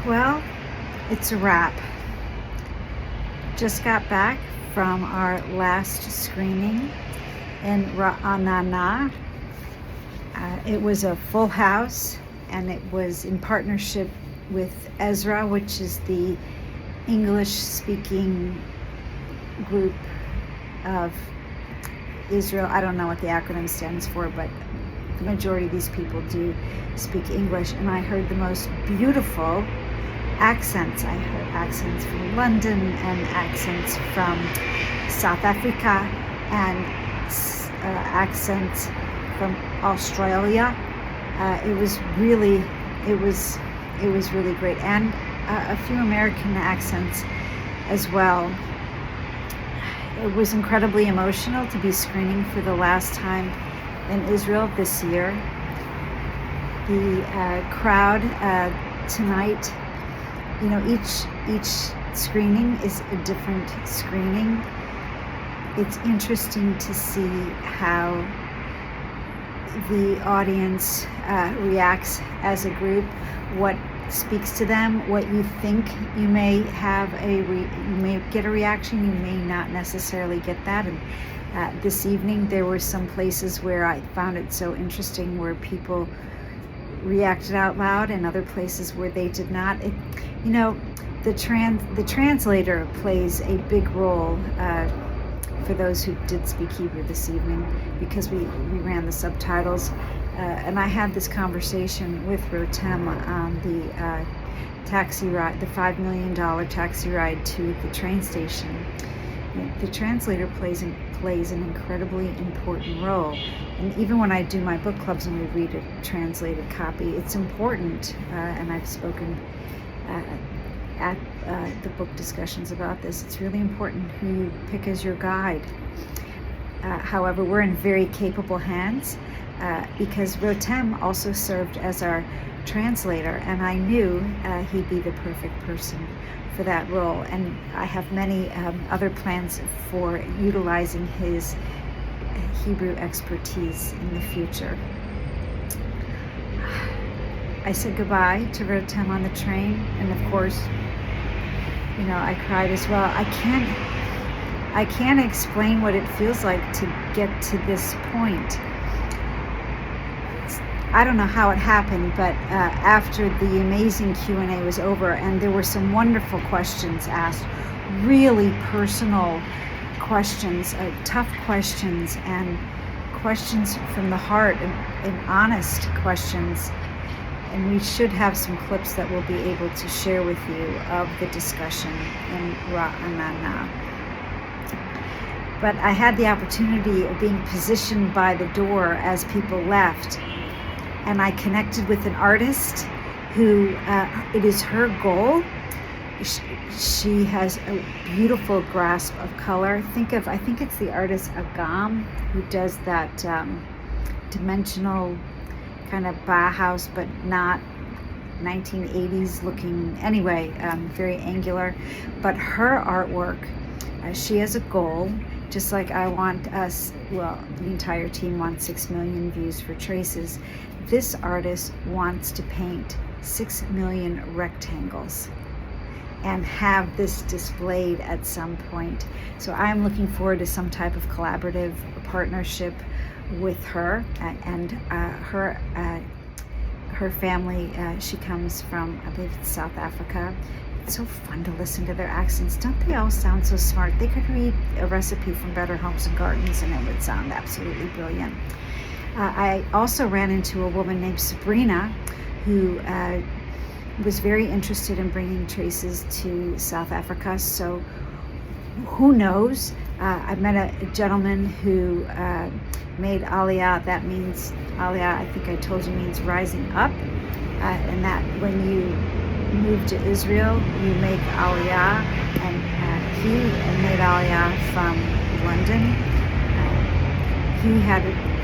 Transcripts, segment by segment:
Well, it's a wrap. Just got back from our last screening in Ra'anana. It was a full house, and it was in partnership with Ezra, which is the English-speaking group of Israel. I don't know what the acronym stands for, but the majority of these people do speak English, and I heard the most beautiful accents. I heard accents from London and accents from South Africa and accents from Australia. It was really great, and a few American accents as well. It was incredibly emotional to be screening for the last time in Israel this year. The crowd tonight, each screening is a different screening. It's interesting to see how the audience reacts as a group, what speaks to them, what you think you may have you may get a reaction, you may not necessarily get that. And this evening there were some places where I found it so interesting where people reacted out loud, and other places where they did not. The translator plays a big role for those who did speak Hebrew this evening, because we ran the subtitles. And I had this conversation with Rotem on the taxi ride, the $5 million taxi ride to the train station. The translator plays an incredibly important role. And even when I do my book clubs and we read a translated copy, it's important. And I've spoken at the book discussions about this. It's really important who you pick as your guide. However, we're in very capable hands. Because Rotem also served as our translator, and I knew he'd be the perfect person for that role. And I have many other plans for utilizing his Hebrew expertise in the future. I said goodbye to Rotem on the train, and of course, I cried as well. I can't explain what it feels like to get to this point. I don't know how it happened, but after the amazing Q&A was over, and there were some wonderful questions asked, really personal questions, tough questions, and questions from the heart, and honest questions. And we should have some clips that we'll be able to share with you of the discussion in Ra'anana. But I had the opportunity of being positioned by the door as people left. And I connected with an artist who, it is her goal. She has a beautiful grasp of color. I think it's the artist Agam, who does that dimensional kind of Bauhaus, but not 1980s looking. Anyway, very angular. But her artwork, she has a goal. Just like I want us, the entire team wants 6 million views for Traces. This artist wants to paint 6 million rectangles and have this displayed at some point. So I'm looking forward to some type of collaborative partnership with her and her family. She comes from, I believe it's South Africa. It's so fun to listen to their accents. Don't they all sound so smart? They could read a recipe from Better Homes and Gardens and it would sound absolutely brilliant. I also ran into a woman named Sabrina who was very interested in bringing Traces to South Africa. So who knows? I met a gentleman who made Aliyah. That means, Aliyah, I think I told you, means rising up. And that when you move to Israel, you make Aliyah. And he made Aliyah from London. He had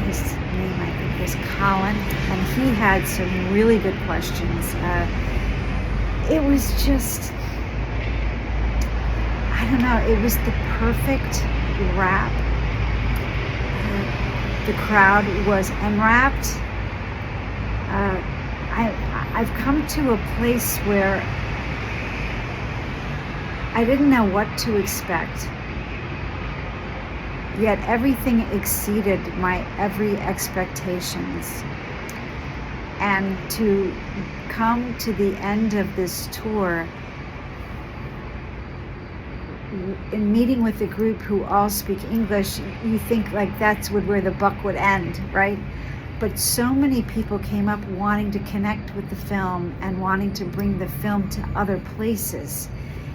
his name, I think, was Colin, and he had some really good questions. It was just, I don't know, it was the perfect wrap. The crowd was unwrapped. I've come to a place where I didn't know what to expect, yet everything exceeded my every expectations. And to come to the end of this tour in meeting with a group who all speak English, you think like that's where the buck would end, right? But so many people came up wanting to connect with the film and wanting to bring the film to other places.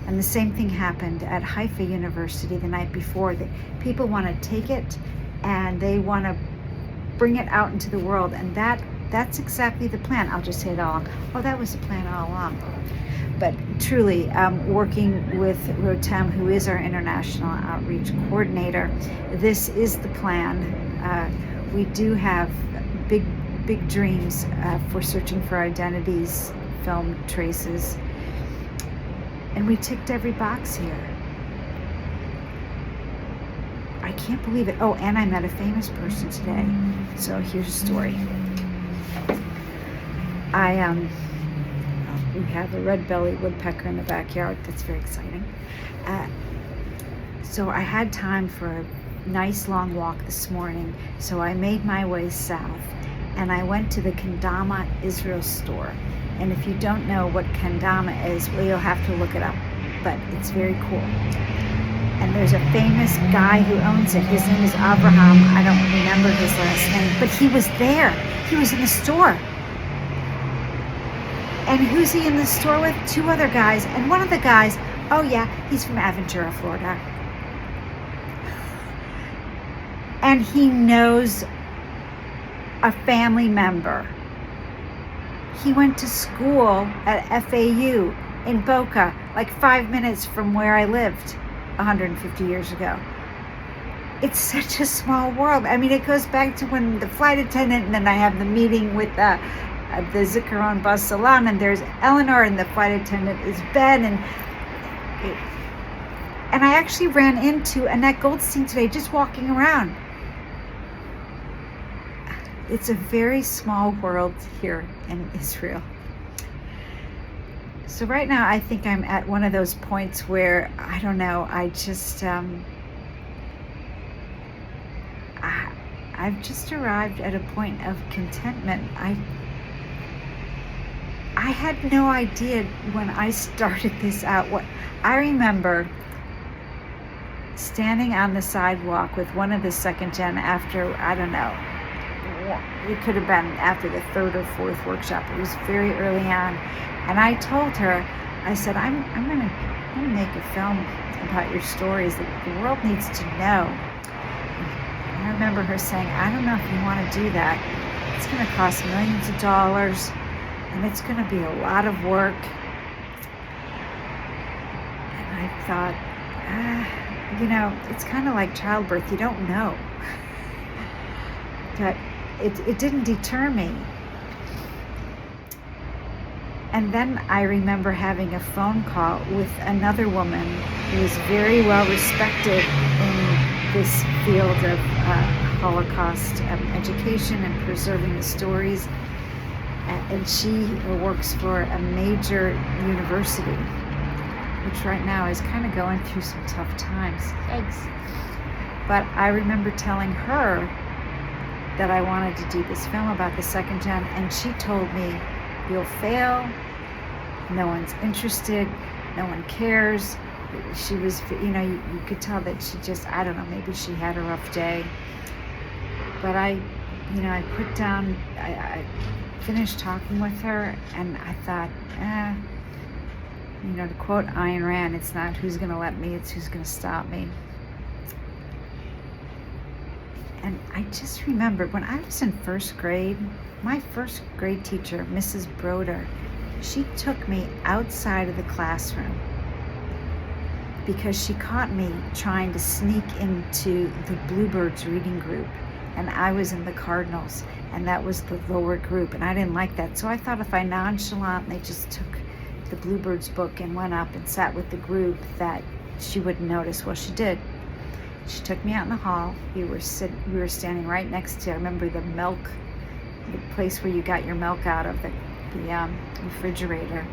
And the same thing happened at Haifa University the night before. People want to take it and they want to bring it out into the world. And that's exactly the plan. I'll just say it all along. Oh, that was the plan all along. But truly, working with Rotem, who is our international outreach coordinator, this is the plan. We do have big dreams for Searching for Identities film traces. And we ticked every box here. I can't believe it. Oh, and I met a famous person today. So here's a story. We have a red-bellied woodpecker in the backyard. That's very exciting. So I had time for a nice long walk this morning. So I made my way south and I went to the Kendama Israel store. And if you don't know what Kendama is, well, you'll have to look it up, but it's very cool. And there's a famous guy who owns it. His name is Abraham. I don't remember his last name, but he was there. He was in the store. And who's he in the store with? Two other guys. And one of the guys, oh yeah, he's from Aventura, Florida. And he knows a family member. He went to school at FAU in Boca, like 5 minutes from where I lived 150 years ago. It's such a small world. I mean, it goes back to when the flight attendant, and then I have the meeting with the Zikaron Bus Salon, and there's Eleanor, and the flight attendant is Ben, and I actually ran into Annette Goldstein today just walking around. It's a very small world here in Israel. So right now I think I'm at one of those points where, I don't know, I just, I've just arrived at a point of contentment. I had no idea when I started this out. What I remember standing on the sidewalk with one of the second gen after, I don't know, it could have been after the third or fourth workshop. It was very early on. And I told her, I said, I'm gonna make a film about your stories that the world needs to know. And I remember her saying, I don't know if you want to do that. It's gonna cost millions of dollars and it's gonna be a lot of work. And I thought, it's kind of like childbirth. You don't know. But it didn't deter me. And then I remember having a phone call with another woman who is very well respected in this field of Holocaust education and preserving the stories. And she works for a major university, which right now is kind of going through some tough times. Thanks. But I remember telling her that I wanted to do this film about the second gen, and she told me, you'll fail, no one's interested, no one cares. She was, you could tell that she just, I don't know, maybe she had a rough day. But I put down, I finished talking with her, and I thought, to quote Ayn Rand, it's not who's gonna let me, it's who's gonna stop me. And I just remembered when I was in first grade, my first grade teacher, Mrs. Broder, she took me outside of the classroom because she caught me trying to sneak into the Bluebirds reading group. And I was in the Cardinals, and that was the lower group, and I didn't like that. So I thought if I nonchalantly just took the Bluebirds book and went up and sat with the group, that she wouldn't notice. Well, she did. She took me out in the hall. We were standing right next to, I remember, the place where you got your milk out of the refrigerator.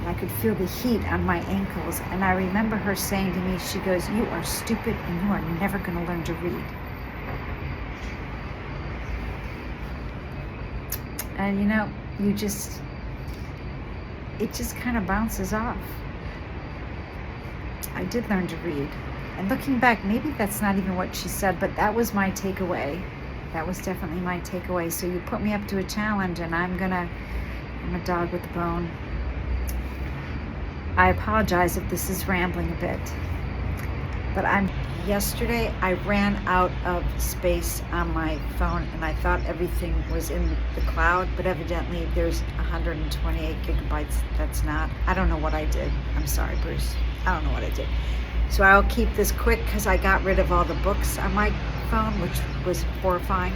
and I could feel the heat on my ankles. And I remember her saying to me, she goes, "You are stupid and you are never going to learn to read." And you know, it just kind of bounces off. I did learn to read. And looking back, maybe that's not even what she said, but that was my takeaway. That was definitely my takeaway. So you put me up to a challenge, and I'm a dog with a bone. I apologize if this is rambling a bit, but yesterday I ran out of space on my phone, and I thought everything was in the cloud, but evidently there's 128 gigabytes. That's not. I don't know what I did. I'm sorry, Bruce. I don't know what I did. So I'll keep this quick because I got rid of all the books on my phone, which was horrifying.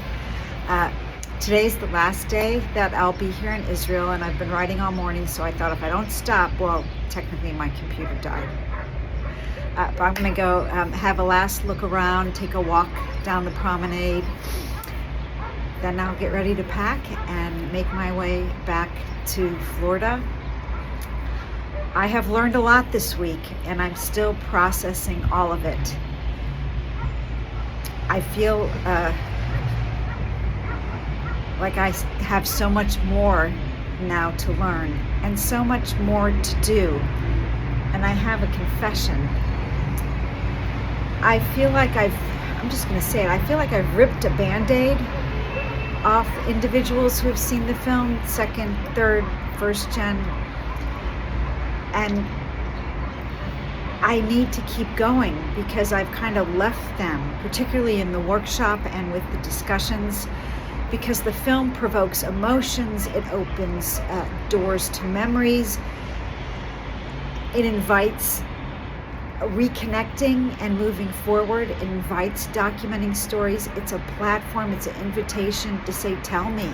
Today's the last day that I'll be here in Israel, and I've been writing all morning, so I thought if I don't stop, well, technically my computer died. But I'm going to go have a last look around, take a walk down the promenade. Then I'll get ready to pack and make my way back to Florida. I have learned a lot this week, and I'm still processing all of it. I feel like I have so much more now to learn and so much more to do. And I have a confession. I feel like I'm just going to say it, I feel like I've ripped a Band-Aid off individuals who have seen the film, second, third, first gen. And I need to keep going because I've kind of left them, particularly in the workshop and with the discussions, because the film provokes emotions, it opens doors to memories, it invites reconnecting and moving forward, it invites documenting stories. It's a platform, it's an invitation to say, tell me,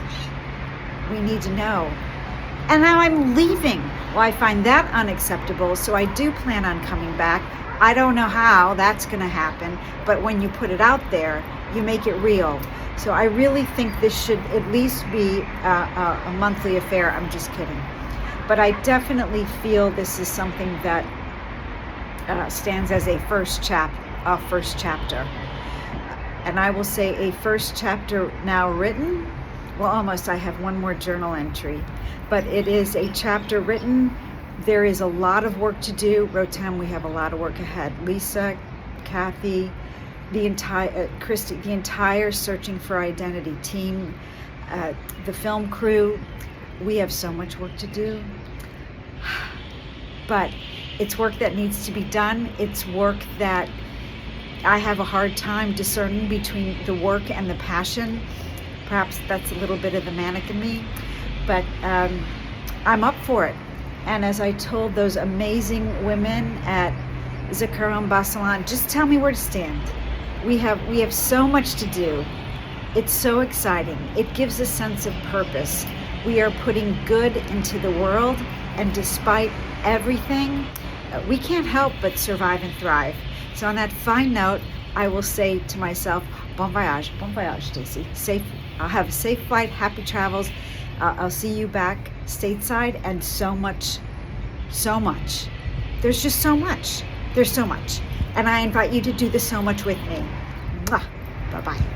we need to know. And now I'm leaving. Well, I find that unacceptable, so I do plan on coming back. I don't know how that's going to happen, but when you put it out there, you make it real. So I really think this should at least be a monthly affair. I'm just kidding. But I definitely feel this is something that stands as a first chapter. And I will say a first chapter now written. Well, almost. I have one more journal entry, but it is a chapter written. There is a lot of work to do. Rotem, we have a lot of work ahead. Lisa, Kathy, the entire Christy, the entire Searching for Identity team, the film crew. We have so much work to do, but it's work that needs to be done. It's work that I have a hard time discerning between the work and the passion. Perhaps that's a little bit of the manic in me, but I'm up for it. And as I told those amazing women at Zikaron Basalan, just tell me where to stand. We have so much to do. It's so exciting. It gives a sense of purpose. We are putting good into the world, and despite everything, we can't help but survive and thrive. So on that fine note, I will say to myself, bon voyage, Stacey. Safe. I'll have a safe flight, happy travels. I'll see you back stateside, and so much. There's just so much. There's so much. And I invite you to do this so much with me. Mwah. Bye-bye.